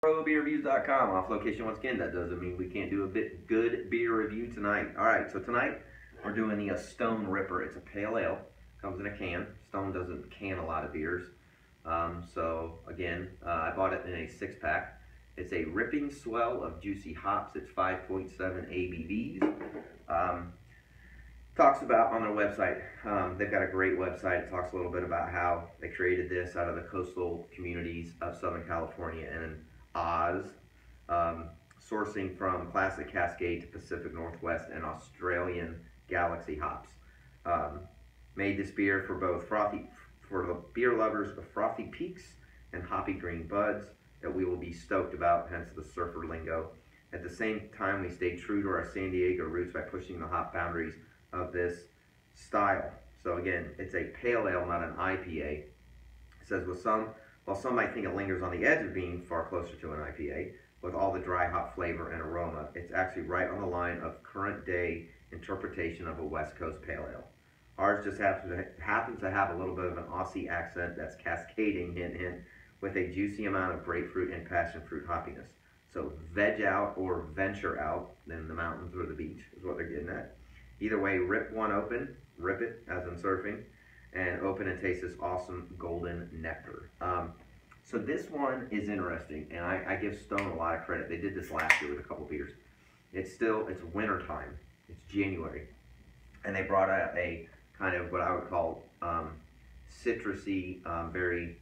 ProBeerReviews.com, off location once again. That doesn't mean we can't do a good beer review tonight. Alright, so tonight we're doing the Stone Ripper. It's a pale ale, comes in a can. Stone doesn't can a lot of beers. So again, I bought it in a 6-pack. It's a Rippin Swell of juicy hops. It's 5.7 ABVs. Talks about on their website, they've got a great website. It talks a little bit about how they created this out of the coastal communities of Southern California and Oz, sourcing from classic Cascade to Pacific Northwest and Australian Galaxy hops. Made this beer for both for the beer lovers of frothy peaks and hoppy green buds that we will be stoked about, hence the surfer lingo. At the same time, we stay true to our San Diego roots by pushing the hop boundaries of this style. So again, it's a pale ale, not an IPA. It says, while some might think it lingers on the edge of being far closer to an IPA, with all the dry hop flavor and aroma, it's actually right on the line of current day interpretation of a West Coast pale ale. Ours just happens to have a little bit of an Aussie accent that's cascading, hint hint, with a juicy amount of grapefruit and passion fruit hoppiness. So veg out or venture out, then the mountains or the beach is what they're getting at. Either way, rip one open, rip it as in surfing, and open and taste this awesome golden nectar. So this one is interesting, and I give Stone a lot of credit. They did this last year with a couple beers. It's winter time. It's January, and they brought out a kind of what I would call citrusy, very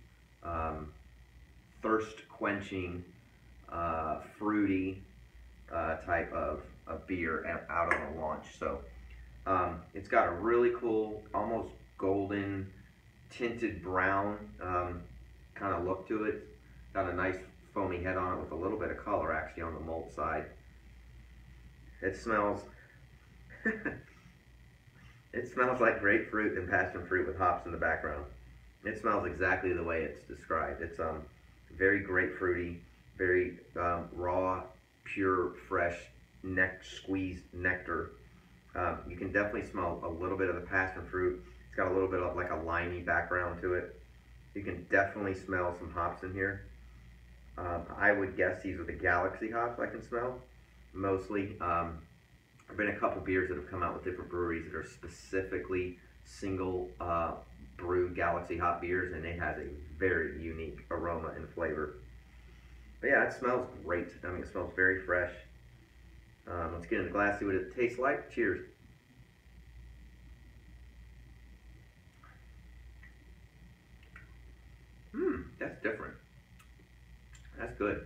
thirst-quenching, fruity type of beer out on the launch. So it's got a really cool, almost golden, tinted brown kind of look to it. Got a nice foamy head on it with a little bit of color actually on the malt side. It smells it smells like grapefruit and passion fruit with hops in the background. It smells exactly the way it's described. It's very grapefruity, very raw, pure, fresh, squeezed nectar. You can definitely smell a little bit of the passion fruit. It's got a little bit of like a limey background to it. You can definitely smell some hops in here. I would guess these are the Galaxy hops I can smell, mostly. There have been a couple beers that have come out with different breweries that are specifically single brew Galaxy hop beers, and it has a very unique aroma and flavor. But yeah, it smells great. I mean, it smells very fresh. Let's get in the glass, see what it tastes like. Cheers. That's different. That's good.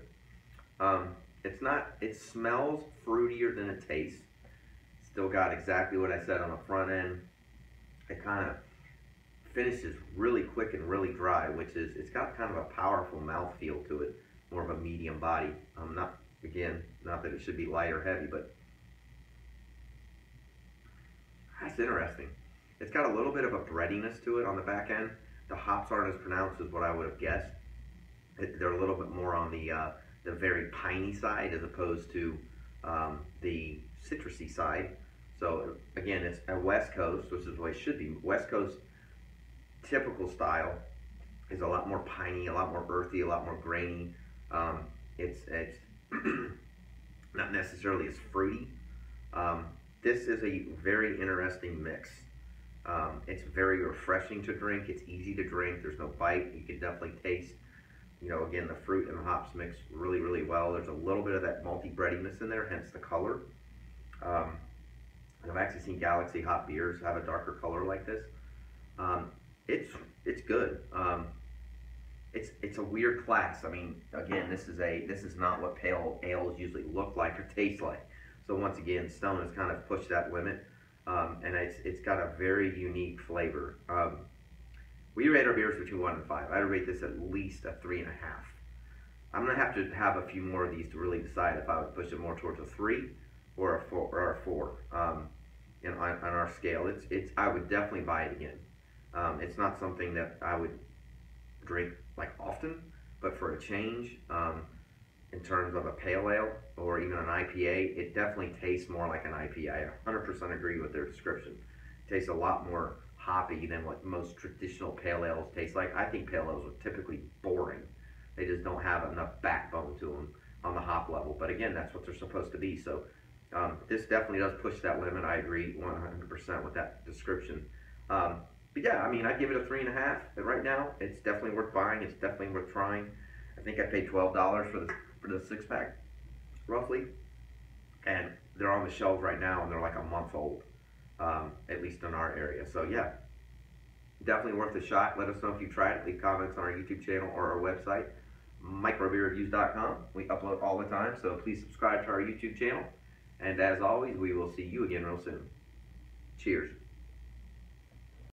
It smells fruitier than it tastes. Still got exactly what I said on the front end. It kind of finishes really quick and really dry, which is, it's got kind of a powerful mouthfeel to it, more of a medium body. Not that it should be light or heavy, but that's interesting. It's got a little bit of a breadiness to it on the back end. The hops aren't as pronounced as what I would have guessed. They're a little bit more on the very piney side as opposed to the citrusy side. So again, it's a West Coast, which is the way it should be. West Coast typical style is a lot more piney, a lot more earthy, a lot more grainy. It's not necessarily as fruity. This is a very interesting mix. It's very refreshing to drink. It's easy to drink. There's no bite. You can definitely taste, again, the fruit and the hops mix really, really well. There's a little bit of that malty breadiness in there, hence the color. I've actually seen Galaxy hop beers have a darker color like this. It's good. It's a weird class. I mean, again, this is not what pale ales usually look like or taste like. So once again, Stone has kind of pushed that limit, and it's got a very unique flavor. We rate our beers between 1 and 5. I'd rate this at least a 3.5. I'm gonna have to have a few more of these to really decide if I would push it more towards a 3 or a 4 or a 4. On our scale, I would definitely buy it again. It's not something that I would drink like often, but for a change, in terms of a pale ale or even an IPA, it definitely tastes more like an IPA. I 100% agree with their description. It tastes a lot more hoppy than what most traditional pale ales taste like. I think pale ales are typically boring. They just don't have enough backbone to them on the hop level. But again, that's what they're supposed to be. So this definitely does push that limit. I agree 100% with that description. But yeah, I mean, I give it a 3.5. But right now, it's definitely worth buying. It's definitely worth trying. I think I paid $12 for the 6-pack, roughly. And they're on the shelves right now, and they're like a month old, at least in our area. So yeah, definitely worth a shot. Let us know if you tried it. Leave comments on our YouTube channel or our website, microbeerreviews.com. We upload all the time, so please subscribe to our YouTube channel. And as always, we will see you again real soon. Cheers.